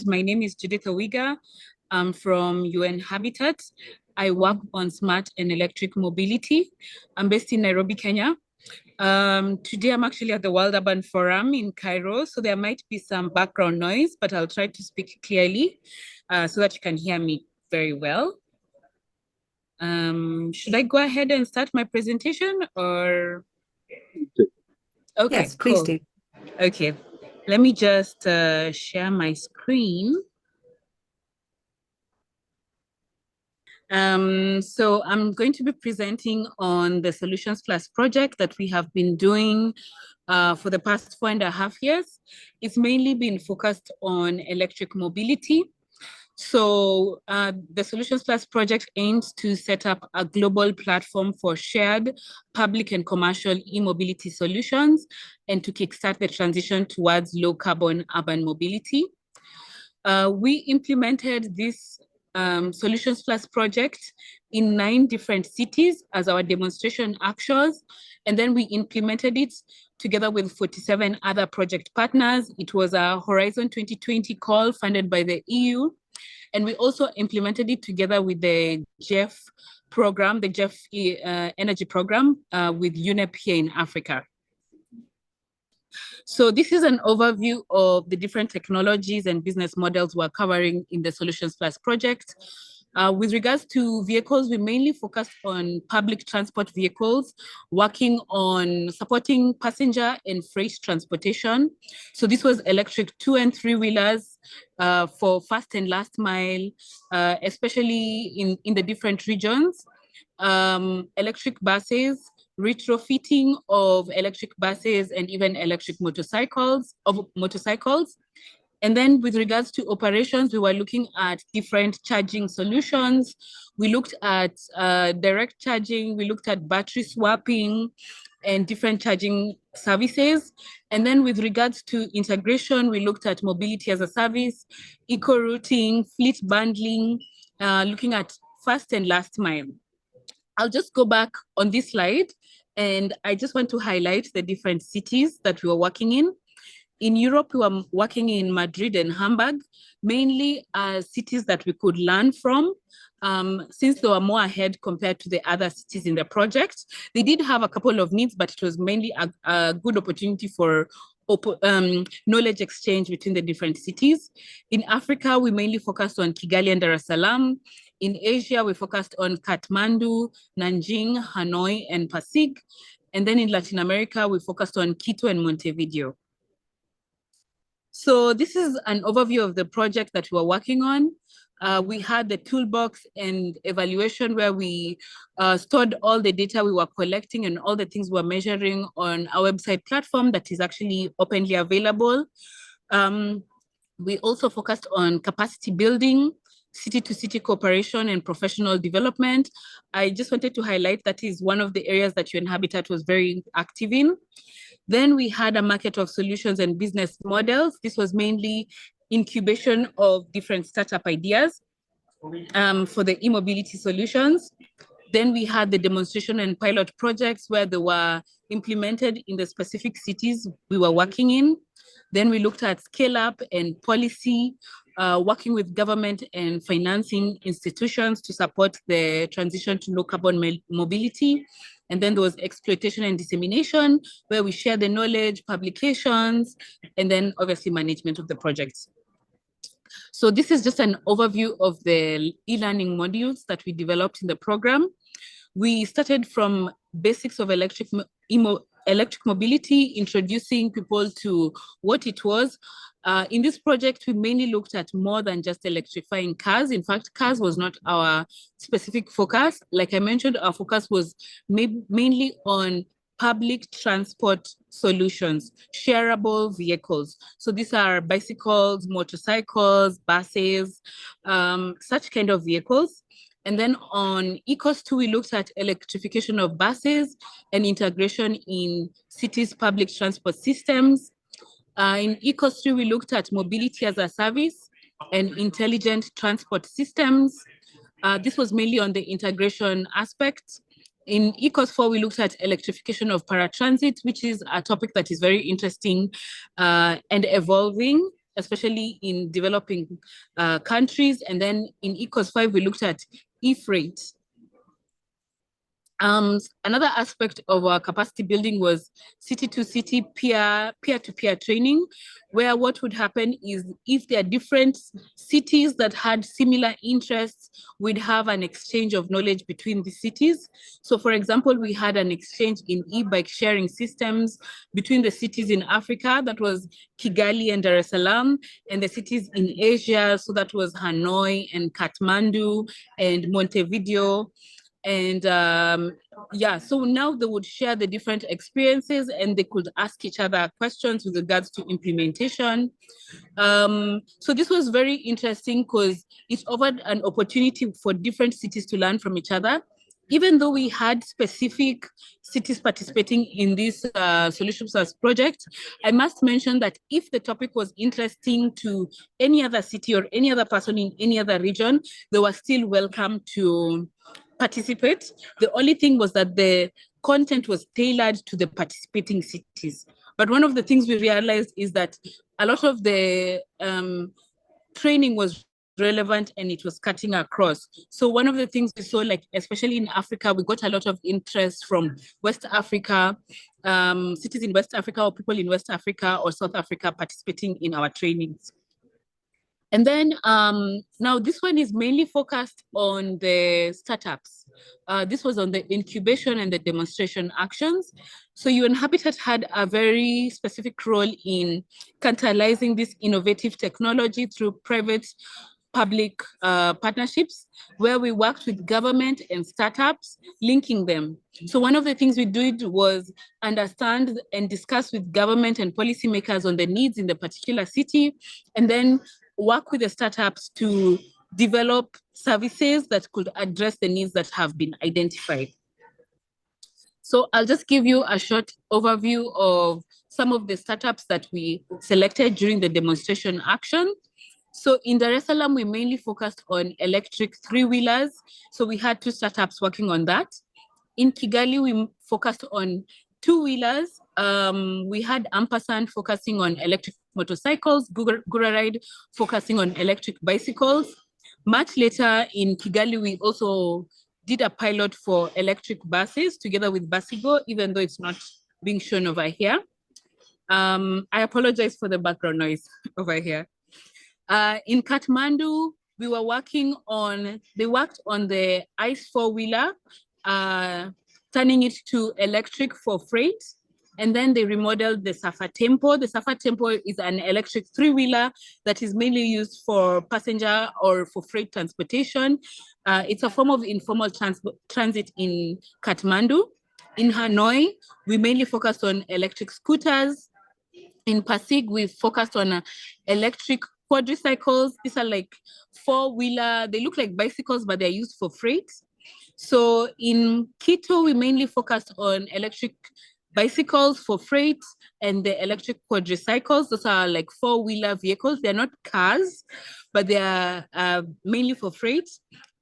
My name is Judith Owigar. I'm from UN Habitat. I work on smart and electric mobility. I'm based in Nairobi, Kenya. Today I'm actually at the World Urban Forum in Cairo, so there might be some background noise, but I'll try to speak clearly so that you can hear me very well. Should I go ahead and start my presentation or? Okay, yes, please do. Okay, let me just share my screen. So I'm going to be presenting on the Solutions Plus project that we have been doing for the past 4.5 years. It's mainly been focused on electric mobility. So the Solutions Plus project aims to set up a global platform for shared public and commercial e-mobility solutions and to kickstart the transition towards low carbon urban mobility. We implemented this Solutions Plus project in 9 different cities as our demonstration actuals. And then we implemented it together with 47 other project partners. It was a Horizon 2020 call funded by the EU. And we also implemented it together with the GEF program, the GEF energy program with UNEP here in Africa. So this is an overview of the different technologies and business models we're covering in the Solutions Plus project. With regards to vehicles, we mainly focused on public transport vehicles, working on supporting passenger and freight transportation. So this was electric 2- and 3-wheelers for first and last mile, especially in the different regions. Electric buses, retrofitting of electric buses and even electric motorcycles. And then with regards to operations, we were looking at different charging solutions. We looked at direct charging, we looked at battery swapping and different charging services. And then with regards to integration, we looked at mobility as a service, eco-routing, fleet bundling, looking at first and last mile. I'll just go back on this slide, and I just want to highlight the different cities that we were working in. In Europe, we were working in Madrid and Hamburg, mainly cities that we could learn from, since they were more ahead compared to the other cities in the project. They did have a couple of needs, but it was mainly a good opportunity for knowledge exchange between the different cities. In Africa, we mainly focused on Kigali and Dar es Salaam. In Asia, we focused on Kathmandu, Nanjing, Hanoi, and Pasig. And then in Latin America, we focused on Quito and Montevideo. So this is an overview of the project that we were working on. We had the toolbox and evaluation where we stored all the data we were collecting and all the things we were measuring on our website platform that is actually openly available. We also focused on capacity building, city-to-city cooperation and professional development. I just wanted to highlight that is one of the areas that UN Habitat was very active in. Then we had a market of solutions and business models. This was mainly incubation of different startup ideas for the e-mobility solutions. Then we had the demonstration and pilot projects where they were implemented in the specific cities we were working in. Then we looked at scale up and policy, working with government and financing institutions to support the transition to low carbon mobility. And then there was exploitation and dissemination, where we share the knowledge, publications, and then obviously management of the projects. So this is just an overview of the e-learning modules that we developed in the program. We started from basics of electric mobility, introducing people to what it was. In this project, we mainly looked at more than just electrifying cars. In fact, cars was not our specific focus. Like I mentioned, our focus was mainly on public transport solutions, shareable vehicles. So these are bicycles, motorcycles, buses, such kind of vehicles. And then on ECOS2, we looked at electrification of buses and integration in cities' public transport systems. In ECOS3, we looked at mobility as a service and intelligent transport systems. This was mainly on the integration aspect. In ECOS4, we looked at electrification of paratransit, which is a topic that is very interesting and evolving. especially in developing countries. And then in ECOS 5, we looked at e-freight. Another aspect of our capacity building was city-to-city peer-to-peer training, where what would happen is if there are different cities that had similar interests, we'd have an exchange of knowledge between the cities. So for example, we had an exchange in e-bike sharing systems between the cities in Africa, that was Kigali and Dar es Salaam, and the cities in Asia, so that was Hanoi and Kathmandu and Montevideo. And yeah, so now they would share the different experiences and they could ask each other questions with regards to implementation. So this was very interesting because it offered an opportunity for different cities to learn from each other. Even though we had specific cities participating in this Solutions as project, I must mention that if the topic was interesting to any other city or any other person in any other region, they were still welcome to participate. The only thing was that the content was tailored to the participating cities. But one of the things we realized is that a lot of the training was relevant and it was cutting across. So one of the things we saw, like especially in Africa, we got a lot of interest from West Africa, cities in West Africa or people in West Africa or South Africa participating in our trainings. And then now this one is mainly focused on the startups. This was on the incubation and the demonstration actions. So UN Habitat had a very specific role in catalyzing this innovative technology through private public partnerships, where we worked with government and startups, linking them. So one of the things we did was understand and discuss with government and policymakers on the needs in the particular city, and then work with the startups to develop services that could address the needs that have been identified. So I'll just give you a short overview of some of the startups that we selected during the demonstration action. So in Dar es Salaam, we mainly focused on electric three-wheelers. So we had 2 startups working on that. In Kigali, we focused on 2-wheelers. We had Ampersand focusing on electric motorcycles, Gura Ride focusing on electric bicycles. Much later in Kigali, we also did a pilot for electric buses together with Basigo, even though it's not being shown over here. I apologize for the background noise over here. In Kathmandu, we were working on, they worked on the ICE 4-wheeler, turning it to electric for freight. And then they remodeled the Safa Tempo. The Safa Tempo is an electric 3-wheeler that is mainly used for passenger or for freight transportation. It's a form of informal transit in Kathmandu. In Hanoi, we mainly focused on electric scooters. In Pasig, we focused on electric quadricycles. These are like 4-wheeler. They look like bicycles, but they're used for freight. So in Quito, we mainly focused on electric bicycles for freight and the electric quadricycles. Those are like 4-wheeler vehicles. They're not cars, but they are mainly for freight.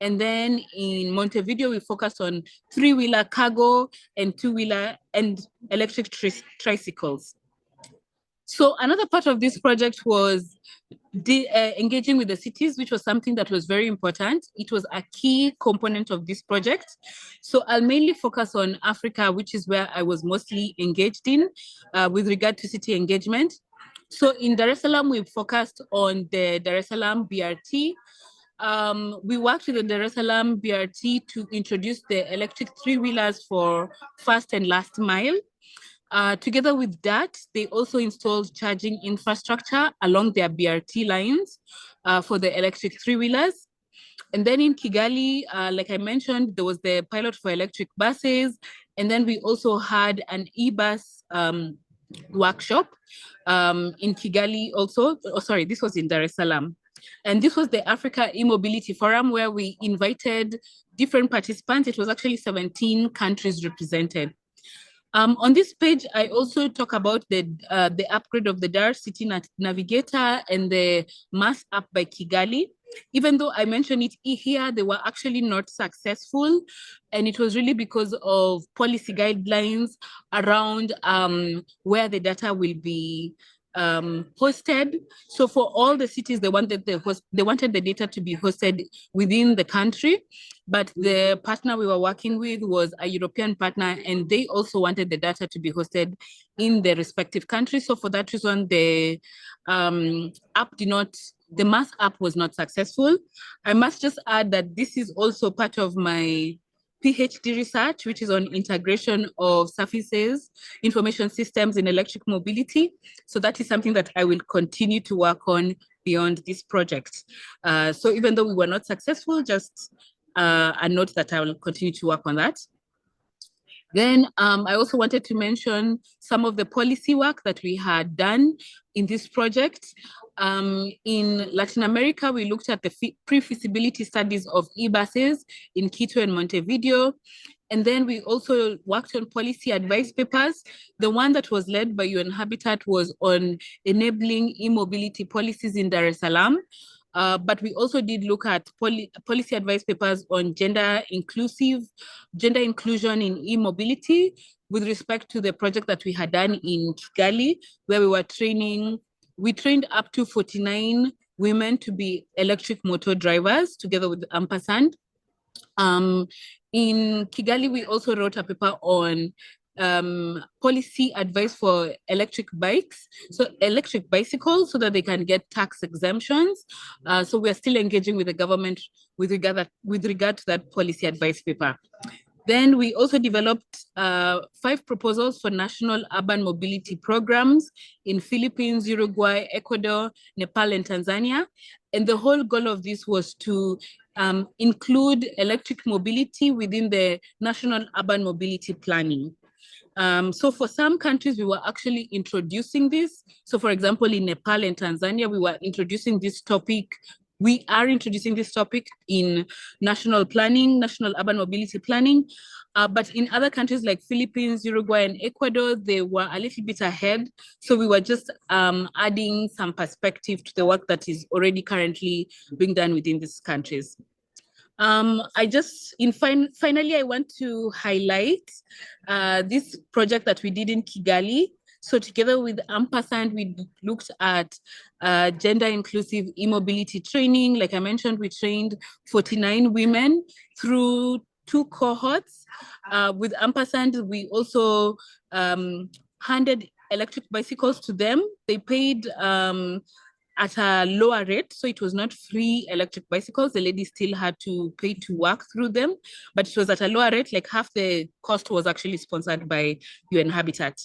And then in Montevideo, we focused on 3-wheeler cargo and 2-wheeler and electric tricycles. So another part of this project was engaging with the cities, which was something that was very important. It was a key component of this project. So I'll mainly focus on Africa, which is where I was mostly engaged in with regard to city engagement. So in Dar es Salaam, we focused on the Dar es Salaam BRT. We worked with the Dar es Salaam BRT to introduce the electric 3-wheelers for first and last mile. Together with that, they also installed charging infrastructure along their BRT lines for the electric 3-wheelers. And then in Kigali, like I mentioned, there was the pilot for electric buses. And then we also had an e-bus workshop in Kigali also. Oh, sorry, this was in Dar es Salaam. And this was the Africa e-mobility forum where we invited different participants. It was actually 17 countries represented. On this page, I also talk about the upgrade of the Dar City Navigator and the Mass app by Kigali. Even though I mentioned it here, they were actually not successful. And it was really because of policy guidelines around where the data will be hosted. So for all the cities, they wanted the data to be hosted within the country, but the partner we were working with was a European partner, and they also wanted the data to be hosted in the respective countries. So for that reason, the mass app was not successful. I must just add that this is also part of my PhD research, which is on integration of surfaces, information systems in electric mobility. So that is something that I will continue to work on beyond this project. So even though we were not successful, just a note that I will continue to work on that. Then I also wanted to mention some of the policy work that we had done in this project. In Latin America, we looked at the pre-feasibility studies of e-buses in Quito and Montevideo. And then we also worked on policy advice papers. The one that was led by UN Habitat was on enabling e-mobility policies in Dar es Salaam. But we also did look at policy advice papers on gender inclusion in e-mobility with respect to the project that we had done in Kigali, where we trained up to 49 women to be electric motor drivers together with Ampersand. In Kigali, we also wrote a paper on policy advice for electric bicycles, so that they can get tax exemptions. So we're still engaging with the government with regard to that policy advice paper. Then we also developed 5 proposals for national urban mobility programs in Philippines, Uruguay, Ecuador, Nepal, and Tanzania. And the whole goal of this was to include electric mobility within the national urban mobility planning. So for some countries, we were actually introducing this. So for example, in Nepal and Tanzania, we were introducing this topic. We are introducing this topic in national urban mobility planning. But in other countries like Philippines, Uruguay, and Ecuador, they were a little bit ahead. So we were just adding some perspective to the work that is already currently being done within these countries. Finally, I want to highlight this project that we did in Kigali. So together with Ampersand, we looked at gender inclusive e-mobility training. Like I mentioned, we trained 49 women through 2 cohorts. With Ampersand, we also handed electric bicycles to them. They paid at a lower rate, so it was not free electric bicycles. The ladies still had to pay to work through them, but it was at a lower rate, like half the cost was actually sponsored by UN Habitat.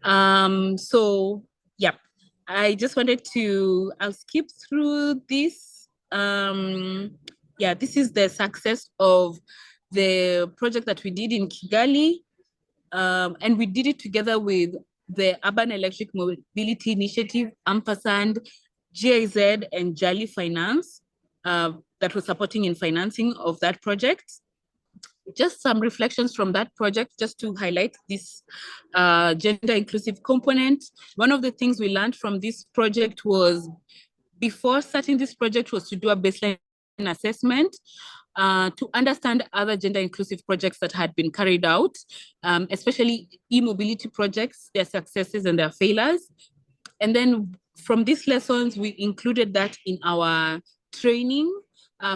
So yeah, I just wanted to, I'll skip through this. Yeah, this is the success of the project that we did in Kigali. And we did it together with the Urban Electric Mobility Initiative, Ampersand, GIZ, and Jali Finance that was supporting in financing of that project. Just some reflections from that project, just to highlight this gender inclusive component. One of the things we learned from this project was, before starting this project, was to do a baseline assessment to understand other gender inclusive projects that had been carried out, especially e-mobility projects, their successes and their failures. And then from these lessons, we included that in our training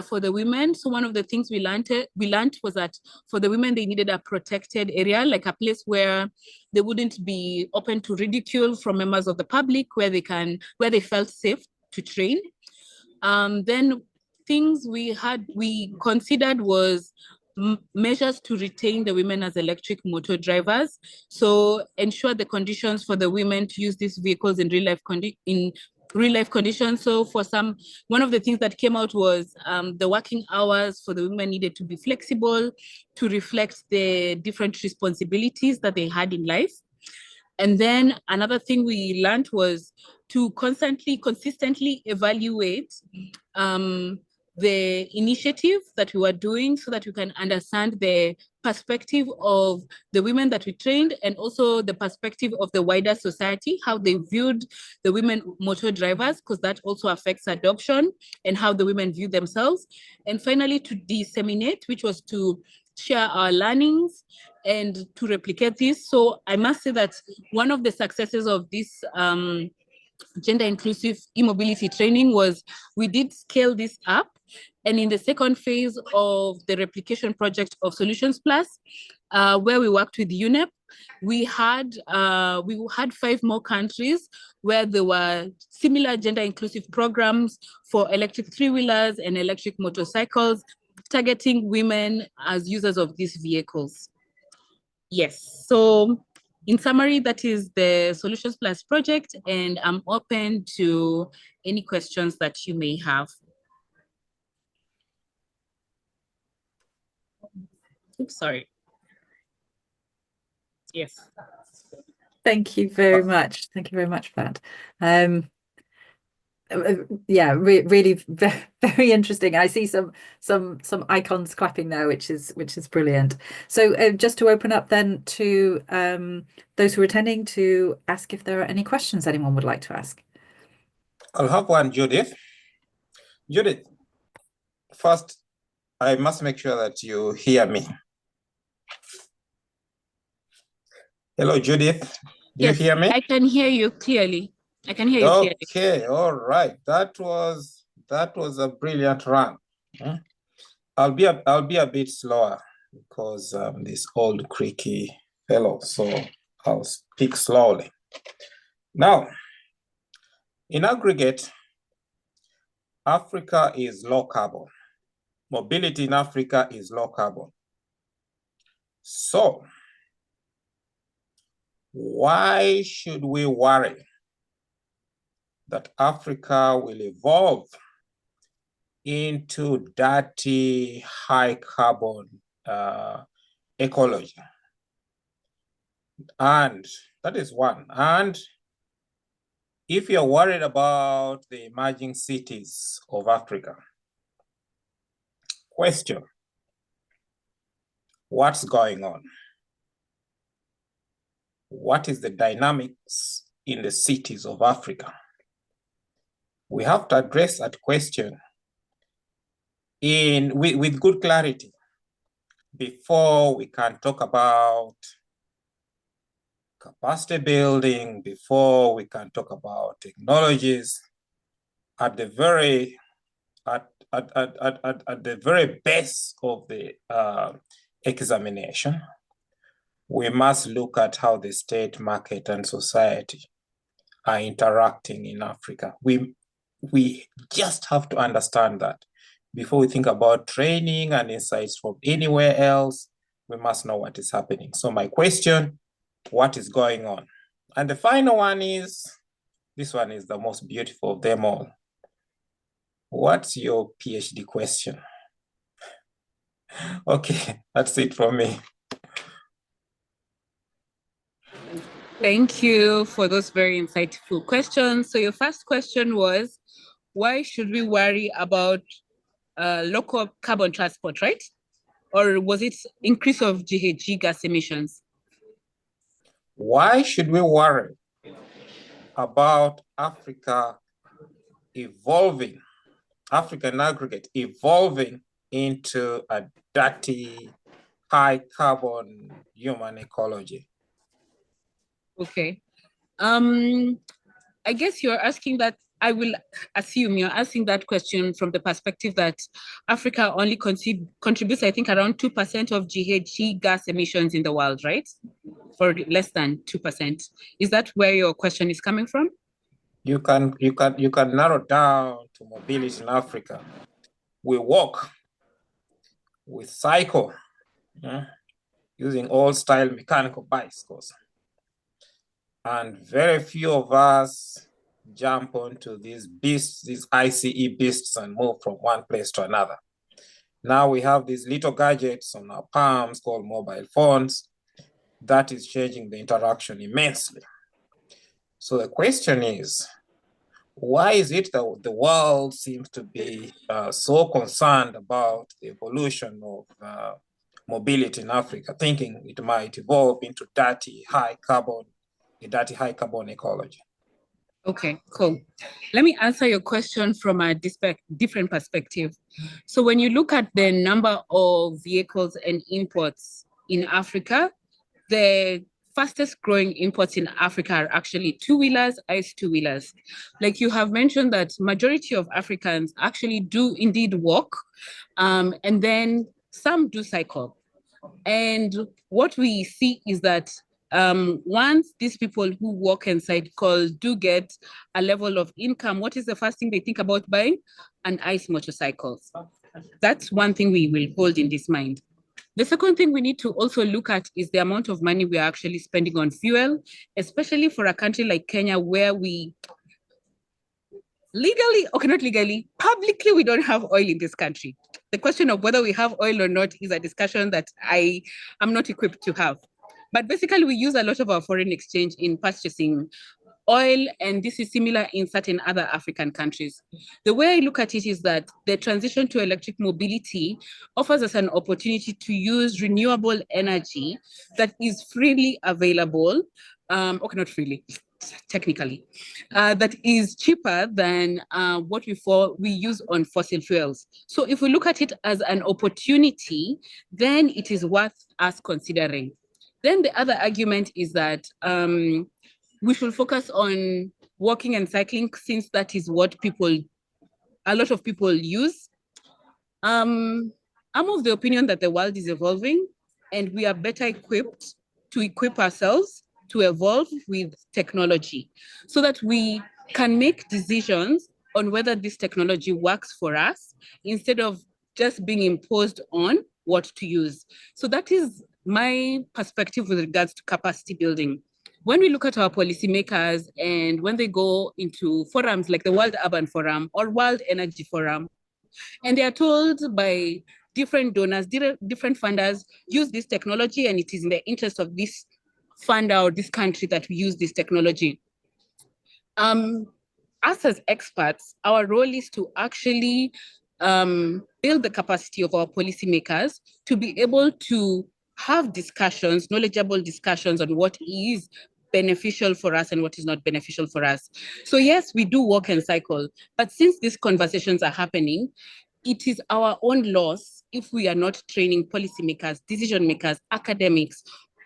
for the women. So one of the things we learned was that for the women, they needed a protected area, like a place where they wouldn't be open to ridicule from members of the public, where they felt safe to train. Then things we considered was measures to retain the women as electric motor drivers. So ensure the conditions for the women to use these vehicles in real life conditions. So one of the things that came out was the working hours for the women needed to be flexible to reflect the different responsibilities that they had in life. And then another thing we learned was to consistently evaluate the initiative that we were doing, so that we can understand the perspective of the women that we trained, and also the perspective of the wider society, how they viewed the women motor drivers, because that also affects adoption and how the women view themselves. And finally, to disseminate, which was to share our learnings and to replicate this. So I must say that one of the successes of this gender inclusive e-mobility training was we did scale this up. And in the second phase of the replication project of Solutions Plus, where we worked with UNEP, we had 5 more countries where there were similar gender inclusive programs for electric 3-wheelers and electric motorcycles, targeting women as users of these vehicles. Yes, so in summary, that is the Solutions Plus project, and I'm open to any questions that you may have. Oops, sorry. Yes. Thank you very much. Thank you very much for that. Yeah, really very interesting. I see some icons clapping there, which is brilliant. So just to open up then to those who are attending to ask if there are any questions anyone would like to ask. I'll have one, Judith. Judith, first, I must make sure that you hear me. Hello, Judith. Do you hear me? I can hear you clearly. I can hear you clearly. Okay, all right. That was a brilliant run. I'll be a bit slower because I'm this old creaky fellow, so I'll speak slowly. Now, in aggregate, Africa is low carbon. Mobility in Africa is low carbon. So, why should we worry that Africa will evolve into dirty, high carbon ecology? And that is one. And if you're worried about the emerging cities of Africa, question, what's going on? What is the dynamics in the cities of Africa? We have to address that question with good clarity before we can talk about capacity building, before we can talk about technologies. At the very base of the examination, we must look at how the state, market, and society are interacting in Africa. We just have to understand that. Before we think about training and insights from anywhere else, we must know what is happening. So my question, what is going on? And the final one is, this one is the most beautiful of them all. What's your PhD question? Okay, that's it from me. Thank you for those very insightful questions. So your first question was, why should we worry about local carbon transport, right? Or was it increase of GHG gas emissions? Why should we worry about Africa evolving, Africa in aggregate evolving into a dirty, high carbon human ecology? Okay. I guess you're asking that, I will assume you're asking that question from the perspective that Africa only contributes, I think, around 2% of GHG gas emissions in the world, right? Or less than 2%. Is that where your question is coming from? You can narrow down to mobility in Africa. We walk, we cycle, using old style mechanical bicycles. And very few of us jump onto these beasts, these ICE beasts, and move from one place to another. Now we have these little gadgets on our palms called mobile phones. That is changing the interaction immensely. So the question is, why is it that the world seems to be so concerned about the evolution of mobility in Africa, thinking it might evolve into dirty, high carbon ecology? Okay, cool. Let me answer your question from a different perspective. So when you look at the number of vehicles and imports in Africa, the fastest growing imports in Africa are actually two-wheelers, ICE two-wheelers. Like you have mentioned that majority of Africans actually do indeed walk, and then some do cycle. And what we see is that once these people who walk and cycle do get a level of income, what is the first thing they think about buying? An ICE motorcycles. That's one thing we will hold in this mind. The second thing we need to also look at is the amount of money we are actually spending on fuel, especially for a country like Kenya, where we legally, okay, not legally, publicly, we don't have oil in this country. The question of whether we have oil or not is a discussion that I am not equipped to have. But basically, we use a lot of our foreign exchange in purchasing oil, and this is similar in certain other African countries. The way I look at it is that the transition to electric mobility offers us an opportunity to use renewable energy that is freely available, okay, not freely, technically, that is cheaper than what we use on fossil fuels. So if we look at it as an opportunity, then it is worth us considering. Then the other argument is that we should focus on walking and cycling, since that is what a lot of people use. I'm of the opinion that the world is evolving and we are better equipped to equip ourselves to evolve with technology so that we can make decisions on whether this technology works for us instead of just being imposed on what to use. So that is my perspective with regards to capacity building. When we look at our policymakers and when they go into forums like the World Urban Forum or World Energy Forum, and they are told by different donors, different funders, use this technology and it is in the interest of this funder or this country that we use this technology. Us as experts, our role is to actually build the capacity of our policymakers to be able to have discussions, knowledgeable discussions on what is beneficial for us and what is not beneficial for us. So yes, we do walk and cycle, but since these conversations are happening, it is our own loss if we are not training policymakers, decision makers, academics,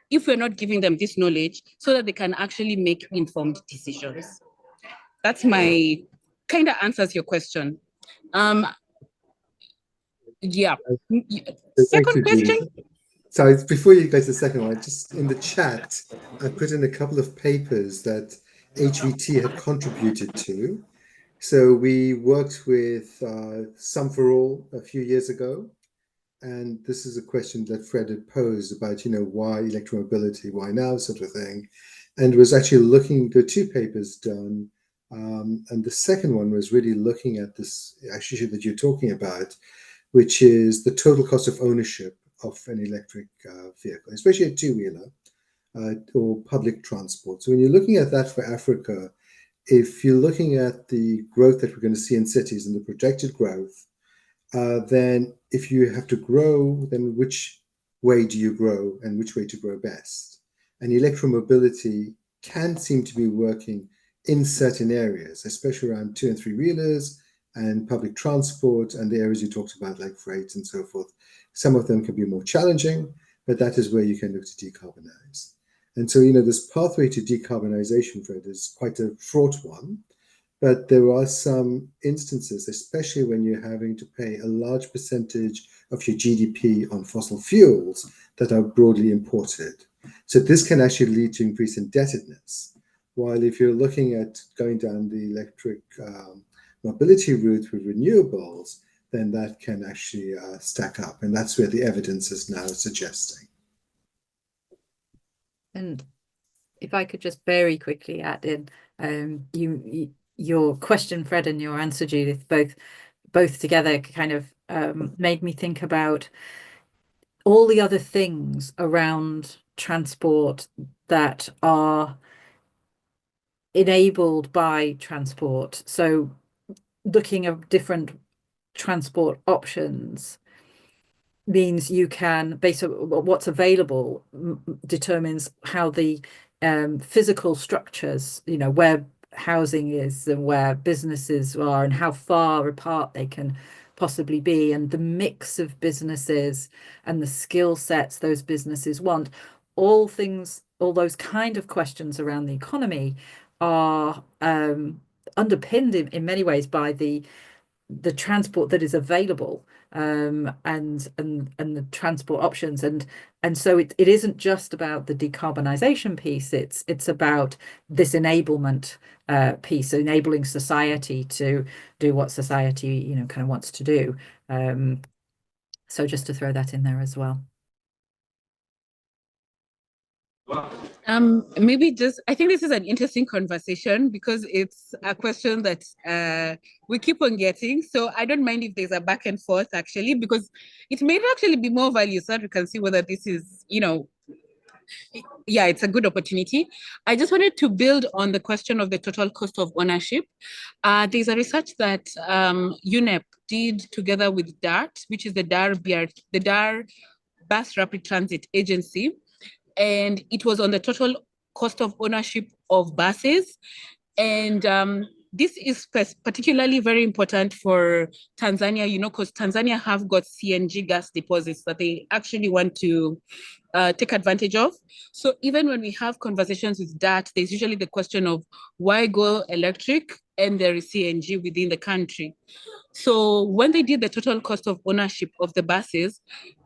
if we're not giving them this knowledge so that they can actually make informed decisions. That's my kind of answers your question. Yeah. Second question. So before you go to the second one, just in the chat, I put in a couple of papers that HVT had contributed to. So we worked with Some for All a few years ago. And this is a question that Fred had posed about, why electromobility, why now, sort of thing. And was actually looking, there were two papers done. And the second one was really looking at this issue that you're talking about, which is the total cost of ownership of an electric vehicle, especially a two-wheeler or public transport. So when you're looking at that for Africa, if you're looking at the growth that we're going to see in cities and the projected growth, then if you have to grow, then which way do you grow and which way to grow best? And electromobility can seem to be working in certain areas, especially around 2- and 3-wheelers and public transport and the areas you talked about like freight and so forth. Some of them can be more challenging, but that is where you can look to decarbonize. And so, this pathway to decarbonization, Fred, is quite a fraught one. But there are some instances, especially when you're having to pay a large percentage of your GDP on fossil fuels that are broadly imported. So this can actually lead to increased indebtedness. While if you're looking at going down the electric mobility route with renewables, then that can actually stack up. And that's where the evidence is now suggesting. And if I could just very quickly add in, your question, Fred, and your answer, Judith, both together kind of made me think about all the other things around transport that are enabled by transport. So looking at different transport options means you can, based on what's available, determines how the physical structures, where housing is and where businesses are and how far apart they can possibly be, and the mix of businesses and the skill sets those businesses want. All things all those kind of questions around the economy are underpinned in many ways by the transport that is available, and the transport options, and so it isn't just about the decarbonisation piece. It's about this enablement piece, enabling society to do what society kind of wants to do. So just to throw that in there as well. Maybe just, I think this is an interesting conversation because it's a question that we keep on getting. So I don't mind if there's a back and forth actually, because it may actually be more value so that we can see whether this is, yeah, it's a good opportunity. I just wanted to build on the question of the total cost of ownership. There's a research that UNEP did together with DART, which is the DAR Bus Rapid Transit Agency. And it was on the total cost of ownership of buses. And this is particularly very important for Tanzania, because Tanzania have got CNG gas deposits that they actually want to take advantage of. So even when we have conversations with that, there's usually the question of why go electric and there is CNG within the country. So when they did the total cost of ownership of the buses,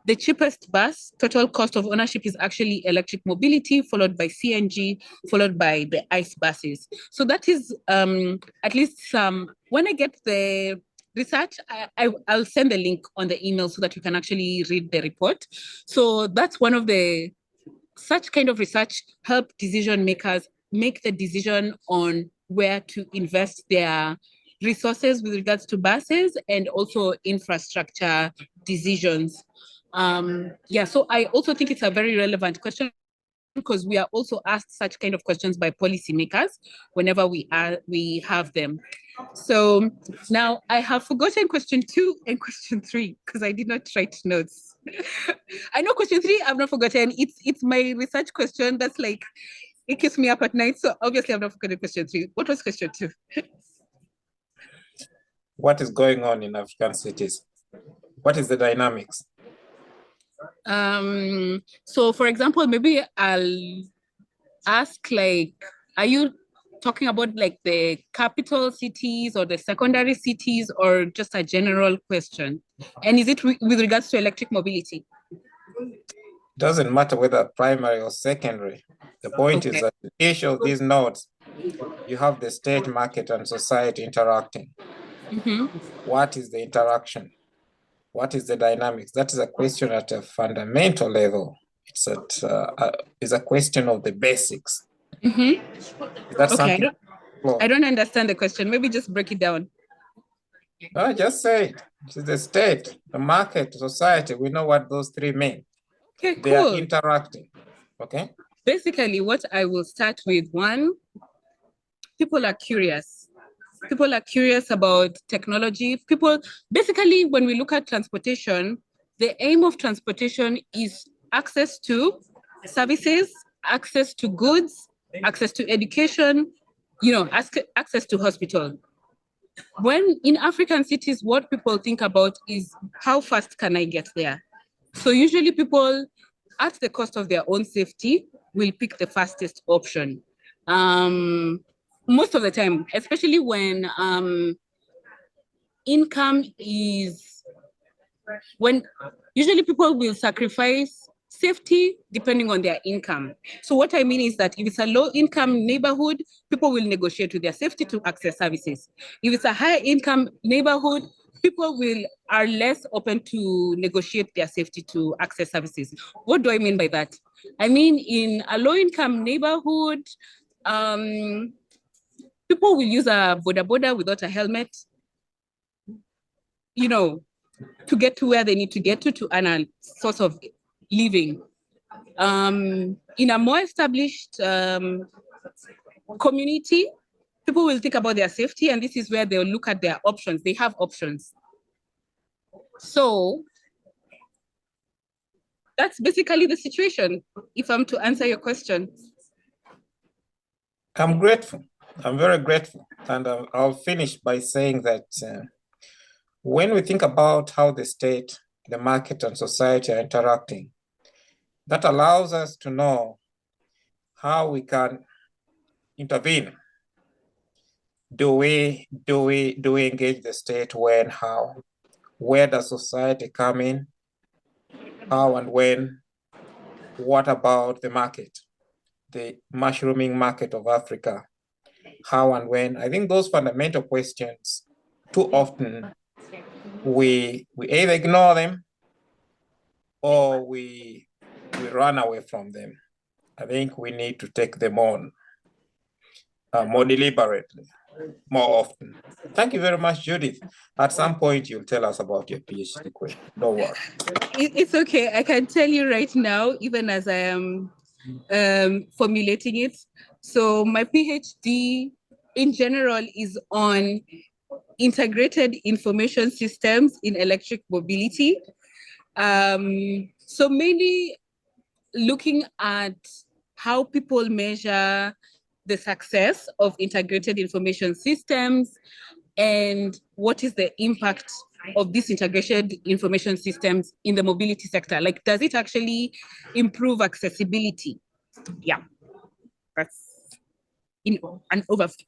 the cheapest bus total cost of ownership is actually electric mobility, followed by CNG, followed by the ICE buses. So that is at least some, when I get the research, I'll send the link on the email so that you can actually read the report. So that's one of the, such kind of research help decision makers make the decision on where to invest their resources with regards to buses and also infrastructure decisions. Yeah, so I also think it's a very relevant question because we are also asked such kind of questions by policymakers whenever we have them. So now I have forgotten question 2 and question 3 because I did not write notes. I know question 3 I've not forgotten. It's my research question that's like, it keeps me up at night. So obviously I've not forgotten question 3. What was question 2? What is going on in African cities? What is the dynamics? So for example, maybe I'll ask like, are you talking about like the capital cities or the secondary cities or just a general question? And is it with regards to electric mobility? Doesn't matter whether primary or secondary. The point is that each of these nodes, you have the state, market, and society interacting. What is the interaction? What is the dynamics? That is a question at a fundamental level. It's a question of the basics. Is that something? I don't understand the question. Maybe just break it down. No, just say it. It's the state, the market, society. We know what those three mean. Okay, cool. They are interacting. Okay. Basically, what I will start with, one, people are curious. People are curious about technology. Basically, when we look at transportation, the aim of transportation is access to services, access to goods, access to education, access to hospital. When in African cities, what people think about is how fast can I get there? So usually people, at the cost of their own safety, will pick the fastest option. Most of the time, especially when income is, when usually people will sacrifice safety depending on their income. So what I mean is that if it's a low income neighborhood, people will negotiate with their safety to access services. If it's a higher income neighborhood, people are less open to negotiate their safety to access services. What do I mean by that? I mean, in a low income neighborhood, people will use a boda without a helmet, to get to where they need to get to earn a source of living. In a more established community, people will think about their safety, and this is where they'll look at their options. They have options. So that's basically the situation, if I'm to answer your question. I'm grateful. I'm very grateful. And I'll finish by saying that when we think about how the state, the market, and society are interacting, that allows us to know how we can intervene. Do we engage the state? When, how? Where does society come in? How and when? What about the market, the mushrooming market of Africa? How and when? I think those fundamental questions, too often, we either ignore them or we run away from them. I think we need to take them on more deliberately, more often. Thank you very much, Judith. At some point, you'll tell us about your PhD question. Don't worry. It's okay. I can tell you right now, even as I am formulating it. So my PhD in general is on integrated information systems in electric mobility. So mainly looking at how people measure the success of integrated information systems and what is the impact of these integrated information systems in the mobility sector. Like, does it actually improve accessibility? Yeah, that's in an overview.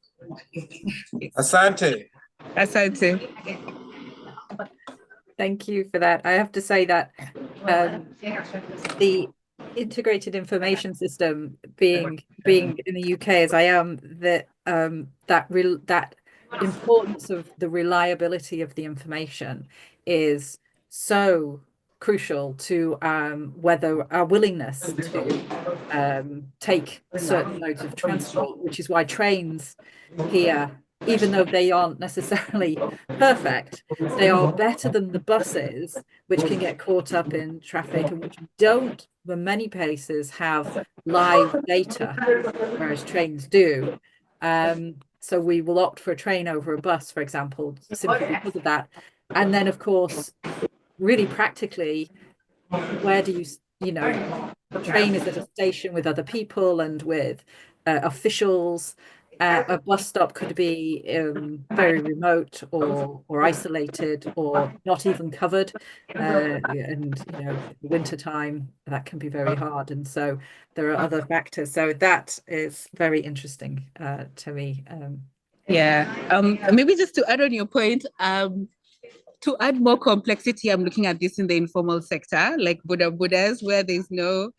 Asante. Asante. Thank you for that. I have to say that the integrated information system, being in the UK as I am, that that importance of the reliability of the information is so crucial to whether our willingness to take certain modes of transport, which is why trains here, even though they aren't necessarily perfect, they are better than the buses, which can get caught up in traffic and which don't, in many places, have live data, whereas trains do. So we will opt for a train over a bus, for example, simply because of that. And then, of course, really practically, where do you know, train is at a station with other people and with officials. A bus stop could be very remote or isolated or not even covered, and you know, winter time that can be very hard, and so there are other factors. So that is very interesting to me. Maybe just to add on your point, to add more complexity, I'm looking at this in the informal sector, like Buddhas, where there's no,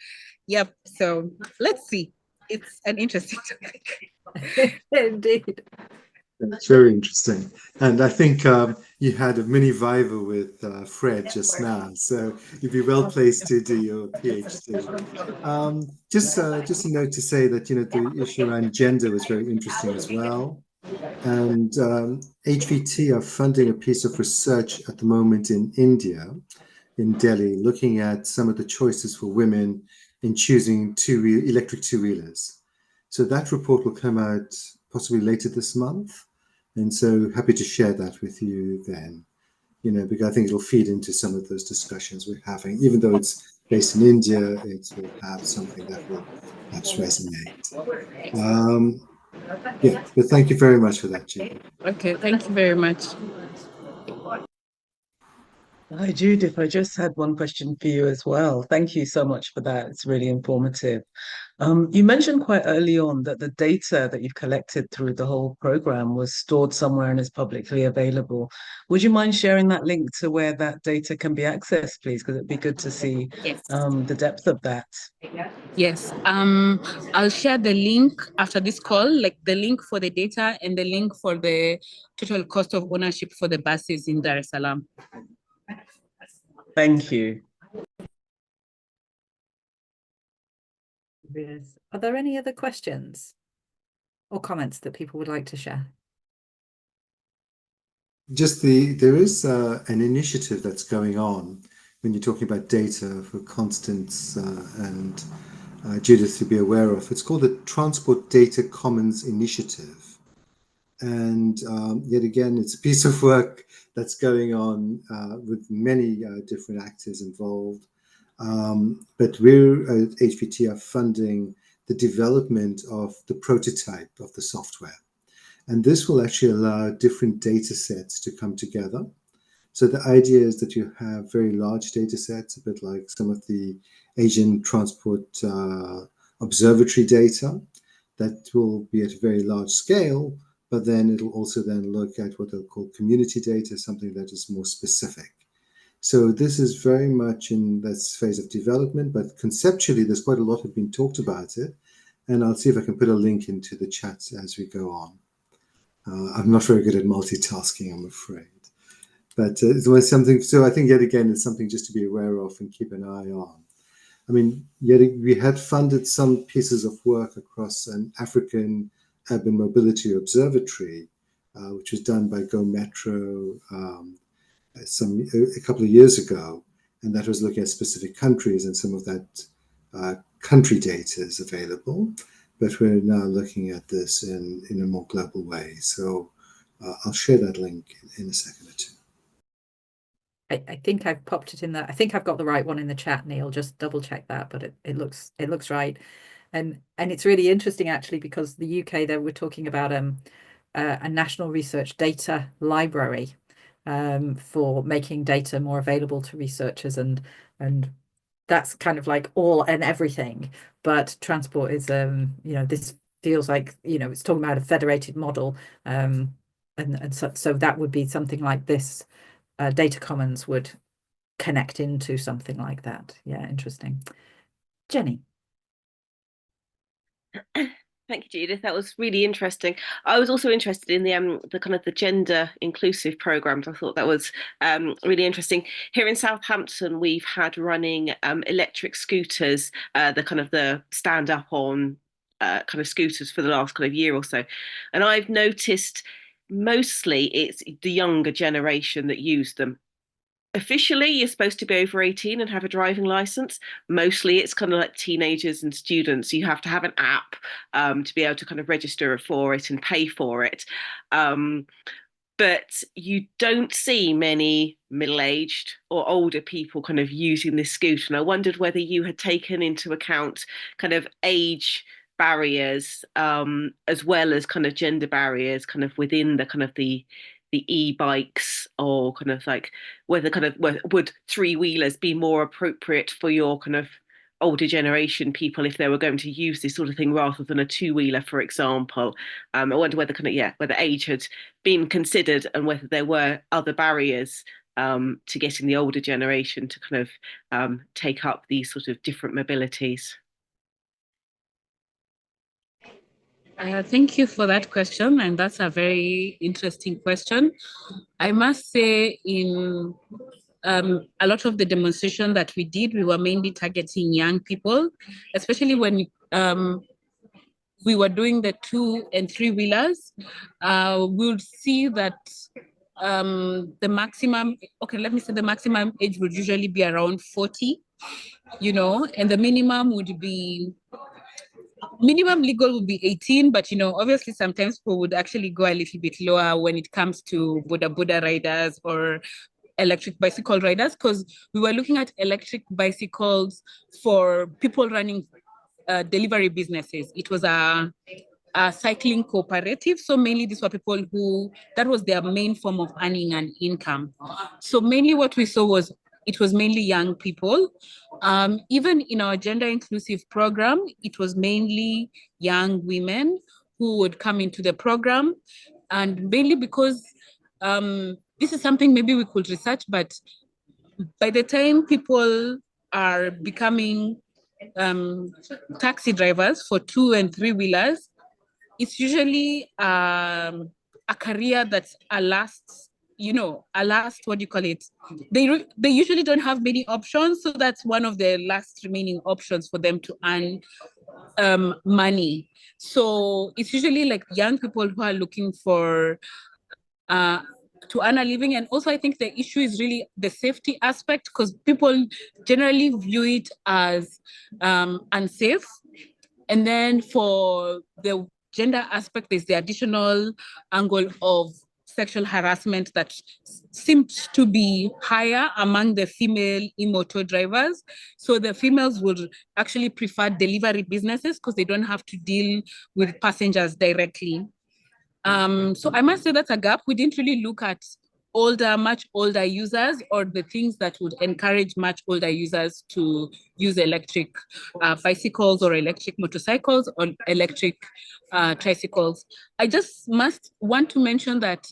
so let's see. It's an interesting topic. Indeed. It's very interesting. And I think you had a mini Viva with Fred just now, so you'd be well placed to do your PhD. Just a note to say that, you know, the issue around gender was very interesting as well. And HVT are funding a piece of research at the moment in India, in Delhi, looking at some of the choices for women in choosing electric two-wheelers. So that report will come out possibly later this month. And so happy to share that with you then, you know, because I think it'll feed into some of those discussions we're having. Even though it's based in India, it will have something that will perhaps resonate. Yeah, but thank you very much for that, Judith. Okay, thank you very much. Hi, Judith. I just had one question for you as well. Thank you so much for that. It's really informative. You mentioned quite early on that the data that you've collected through the whole program was stored somewhere and is publicly available. Would you mind sharing that link to where that data can be accessed, please? Because it'd be good to see the depth of that. Yes, I'll share the link after this call, like the link for the data and the link for the total cost of ownership for the buses in Dar es Salaam. Thank you. Are there any other questions or comments that people would like to share? Just there is an initiative that's going on when you're talking about data for Constance and Judith to be aware of. It's called the Transport Data Commons Initiative. And yet again, it's a piece of work that's going on with many different actors involved. But we're at HVT are funding the development of the prototype of the software. And this will actually allow different data sets to come together. So the idea is that you have very large data sets, a bit like some of the Asian transport observatory data that will be at a very large scale, but then it'll also then look at what they'll call community data, something that is more specific. So this is very much in this phase of development, but conceptually, there's quite a lot have been talked about it. And I'll see if I can put a link into the chat as we go on. I'm not very good at multitasking, I'm afraid. But it was something, so I think yet again, it's something just to be aware of and keep an eye on. I mean, yet we had funded some pieces of work across an African urban mobility observatory, which was done by Go Metro a couple of years ago, and that was looking at specific countries, and some of that country data is available. But we're now looking at this in a more global way. So I'll share that link in a second or two. I think I've popped it in there. I think I've got the right one in the chat, Neil. Just double check that, but it looks right. And it's really interesting actually, because the UK there, we're talking about a national research data library for making data more available to researchers, and that's kind of like all and everything. But transport is this feels like it's talking about a federated model, and so that would be something like this. Data Commons would connect into something like that. Yeah, interesting. Jenny. Thank you, Judith. That was really interesting. I was also interested in the kind of the gender inclusive programs. I thought that was really interesting. Here in Southampton, we've had running electric scooters, the stand up on kind of scooters for the last kind of year or so, and I've noticed mostly it's the younger generation that use them. Officially, you're supposed to be over 18 and have a driving license. Mostly it's kind of like teenagers and students. You have to have an app to be able to kind of register for it and pay for it. But you don't see many middle-aged or older people kind of using this scooter. And I wondered whether you had taken into account kind of age barriers as well as kind of gender barriers kind of within the kind of the e-bikes, or kind of like whether kind of would three-wheelers be more appropriate for your kind of older generation people if they were going to use this sort of thing rather than a two-wheeler, for example. I wonder whether whether age had been considered and whether there were other barriers to getting the older generation to kind of take up these sort of different mobilities. Thank you for that question, and that's a very interesting question. I must say, in a lot of the demonstration that we did, we were mainly targeting young people, especially when we were doing the 2- and 3-wheelers. We'll see that the maximum age would usually be around 40, and the minimum would be minimum legal would be 18, but obviously sometimes people would actually go a little bit lower when it comes to boda riders or electric bicycle riders, because we were looking at electric bicycles for people running delivery businesses. It was a cycling cooperative, so mainly these were people who that was their main form of earning an income. So mainly what we saw was it was mainly young people. Even in our gender inclusive program, it was mainly young women who would come into the program, and mainly because this is something maybe we could research, but by the time people are becoming taxi drivers for 2- and 3-wheelers, it's usually a career that's a last, what do you call it? They usually don't have many options, so that's one of the last remaining options for them to earn money. So it's usually like young people who are looking for to earn a living. And also I think the issue is really the safety aspect, because people generally view it as unsafe. And then for the gender aspect, there's the additional angle of sexual harassment that seems to be higher among the female e-motor drivers. So the females would actually prefer delivery businesses because they don't have to deal with passengers directly. So I must say that's a gap. We didn't really look at much older users, or the things that would encourage much older users to use electric bicycles or electric motorcycles or electric tricycles. I just want to mention that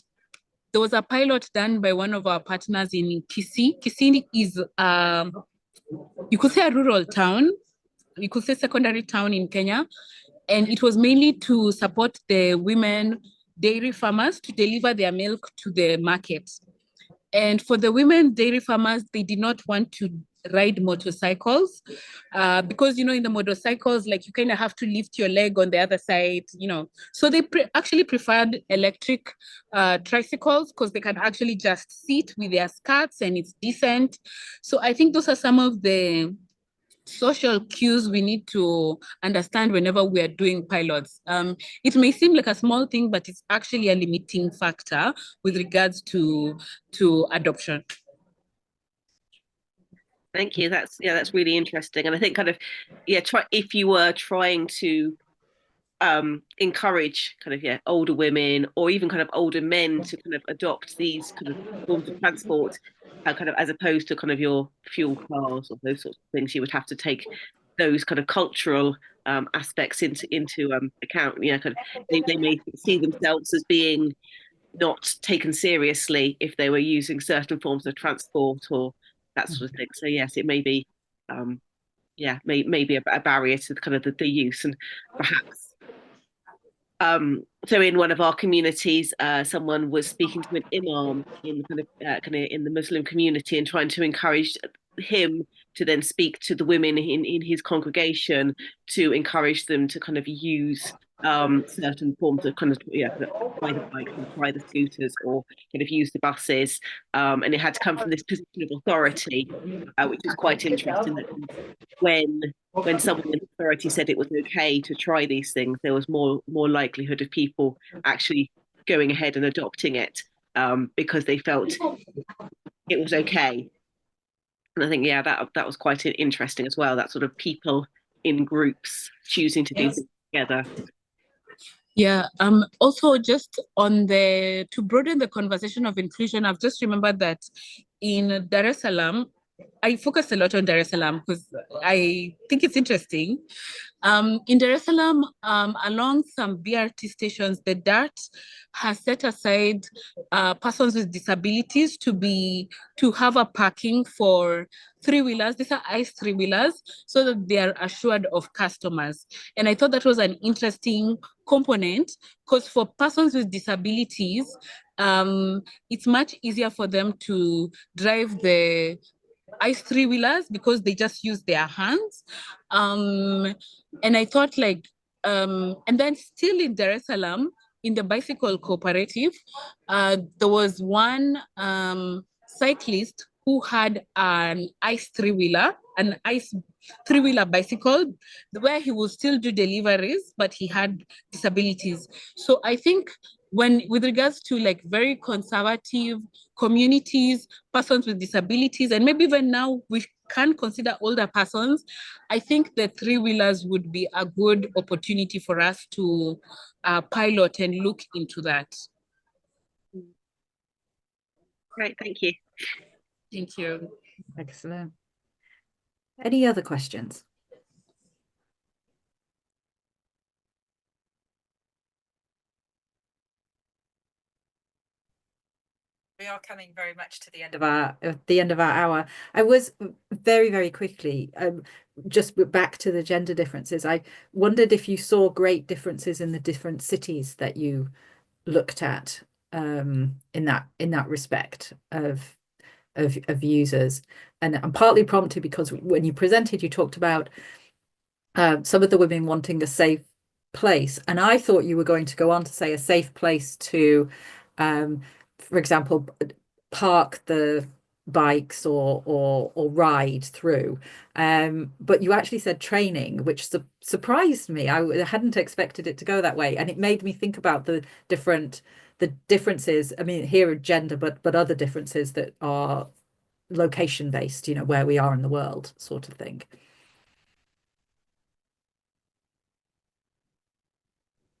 there was a pilot done by one of our partners in Kisii. Kisii is, you could say, a rural town. You could say secondary town in Kenya. And it was mainly to support the women dairy farmers to deliver their milk to the market. And for the women dairy farmers, they did not want to ride motorcycles because, in the motorcycles, like, you kind of have to lift your leg on the other side, So they actually preferred electric tricycles because they can actually just sit with their skirts and it's decent. So I think those are some of the social cues we need to understand whenever we are doing pilots. It may seem like a small thing, but it's actually a limiting factor with regards to adoption. Thank you. That's really interesting. And I think if you were trying to encourage older women or even older men to adopt these forms of transport, as opposed to your fuel cars or those sorts of things, you would have to take those cultural aspects into account. They may see themselves as being not taken seriously if they were using certain forms of transport or that sort of thing. So yes, it may be maybe a barrier to the use. And perhaps so in one of our communities, someone was speaking to an imam in in the Muslim community and trying to encourage him to then speak to the women in his congregation to encourage them to use certain forms of try the bikes and try the scooters or use the buses, and it had to come from this position of authority, which is quite interesting. That when someone in authority said it was okay to try these things, there was more likelihood of people actually going ahead and adopting it because they felt it was okay. And I think that was quite interesting as well. That sort of people in groups choosing to do things together. Yeah. Also, just to broaden the conversation of inclusion, I've just remembered that in Dar es Salaam, I focus a lot on Dar es Salaam because I think it's interesting. In Dar es Salaam, along some BRT stations, the DART has set aside persons with disabilities to have a parking for three-wheelers. These are ICE three-wheelers, so that they are assured of customers. And I thought that was an interesting component because for persons with disabilities, it's much easier for them to drive the ICE three-wheelers because they just use their hands. And I thought and then still in Dar es Salaam, in the bicycle cooperative, there was one cyclist who had an ICE three-wheeler bicycle where he would still do deliveries, but he had disabilities. So I think with regards to very conservative communities, persons with disabilities, and maybe even now we can consider older persons, I think the three-wheelers would be a good opportunity for us to pilot and look into that. Great, thank you. Thank you. Excellent. Any other questions? We are coming very much to the end of our hour. I was very, very quickly just back to the gender differences. I wondered if you saw great differences in the different cities that you looked at in that respect of users, and I'm partly prompted because when you presented, you talked about some of the women wanting a safe place, and I thought you were going to go on to say a safe place to for example, park the bikes or ride through, but you actually said training, which surprised me. I hadn't expected it to go that way, and it made me think about the differences. I mean, here are gender, but other differences that are location based, where we are in the world, sort of thing.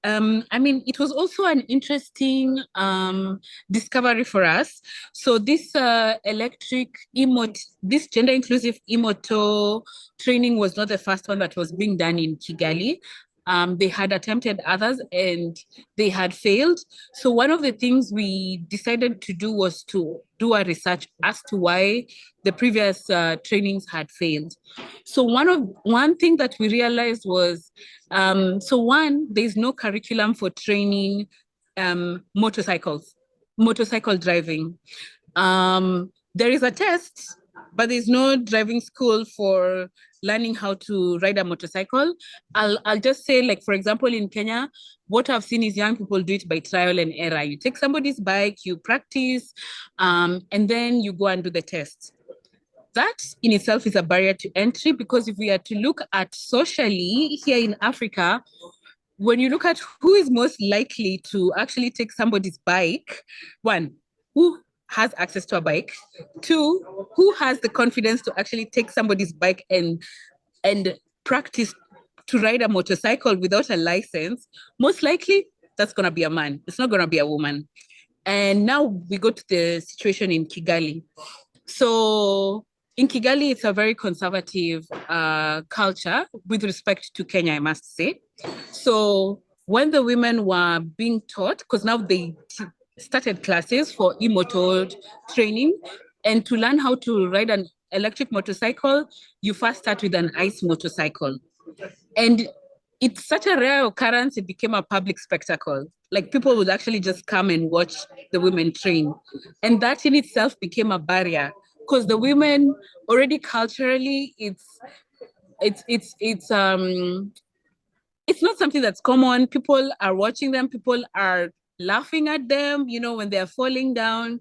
I mean, it was also an interesting discovery for us. So this this gender inclusive e-motor training was not the first one that was being done in Kigali. They had attempted others and they had failed. So one of the things we decided to do was to do a research as to why the previous trainings had failed. So one thing that we realized was, there's no curriculum for training motorcycle driving. There is a test, but there's no driving school for learning how to ride a motorcycle. I'll just say, like, for example, in Kenya, what I've seen is young people do it by trial and error. You take somebody's bike, you practice, and then you go and do the test. That in itself is a barrier to entry, because if we are to look at socially here in Africa, when you look at who is most likely to actually take somebody's bike, one, who has access to a bike, two, who has the confidence to actually take somebody's bike and practice to ride a motorcycle without a license, most likely that's going to be a man. It's not going to be a woman. And now we go to the situation in Kigali. So in Kigali, it's a very conservative culture with respect to Kenya, I must say. So when the women were being taught, because now they started classes for e-motor training, and to learn how to ride an electric motorcycle, you first start with an ICE motorcycle. And it's such a rare occurrence, it became a public spectacle. Like, people would actually just come and watch the women train. And that in itself became a barrier, because the women already culturally, it's not something that's common. People are watching them, people are laughing at them, you know, when they're falling down.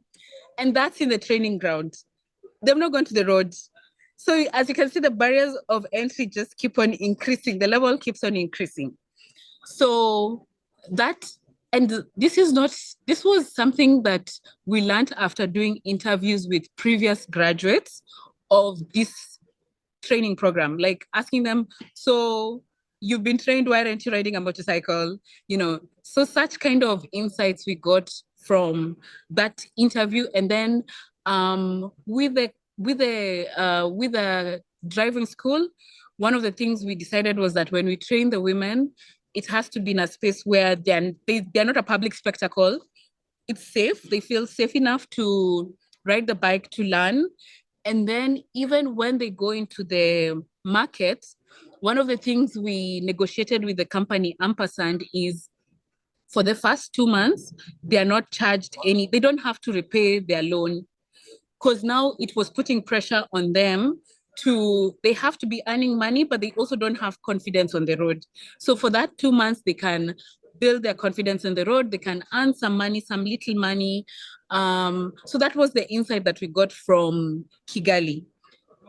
And that's in the training ground. They're not going to the road. So as you can see, the barriers of entry just keep on increasing. The level keeps on increasing. So this was something that we learned after doing interviews with previous graduates of this training program, like asking them, so you've been trained, why aren't you riding a motorcycle? You know, so such kind of insights we got from that interview. And then with the driving school, one of the things we decided was that when we train the women, it has to be in a space where they're not a public spectacle. It's safe. They feel safe enough to ride the bike, to learn. And then even when they go into the market, one of the things we negotiated with the company Ampersand is, for the first 2 months, they are not charged they don't have to repay their loan, because now it was putting pressure on them they have to be earning money, but they also don't have confidence on the road. So for that 2 months, they can build their confidence on the road, they can earn some money, some little money. So that was the insight that we got from Kigali.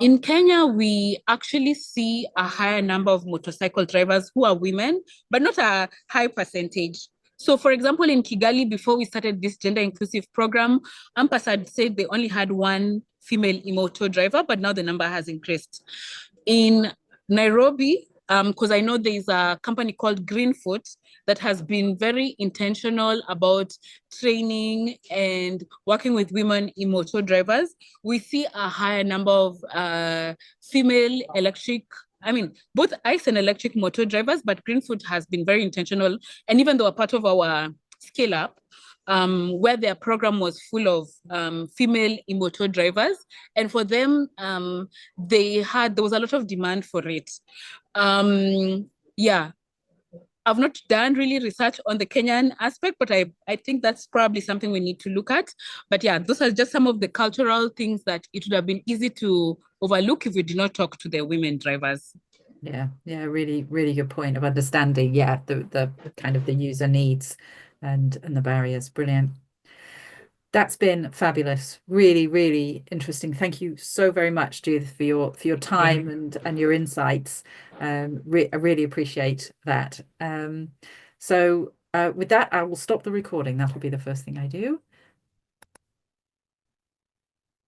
In Kenya, we actually see a higher number of motorcycle drivers who are women, but not a high percentage. So for example, in Kigali, before we started this gender inclusive program, Ampersand said they only had one female e-motor driver, but now the number has increased. In Nairobi, because I know there's a company called Greenfoot that has been very intentional about training and working with women e-motor drivers. We see a higher number of female both ICE and electric motor drivers, but Greenfoot has been very intentional. And even though a part of our scale up, where their program was full of female e-motor drivers, and for them, there was a lot of demand for it. Yeah, I've not done really research on the Kenyan aspect, but I think that's probably something we need to look at. But yeah, those are just some of the cultural things that it would have been easy to overlook if we did not talk to the women drivers. Yeah, really, really good point of understanding, the kind of the user needs and the barriers. Brilliant. That's been fabulous. Really, really interesting. Thank you so very much, Judith, for your time and your insights. I really appreciate that. So with that, I will stop the recording. That'll be the first thing I do.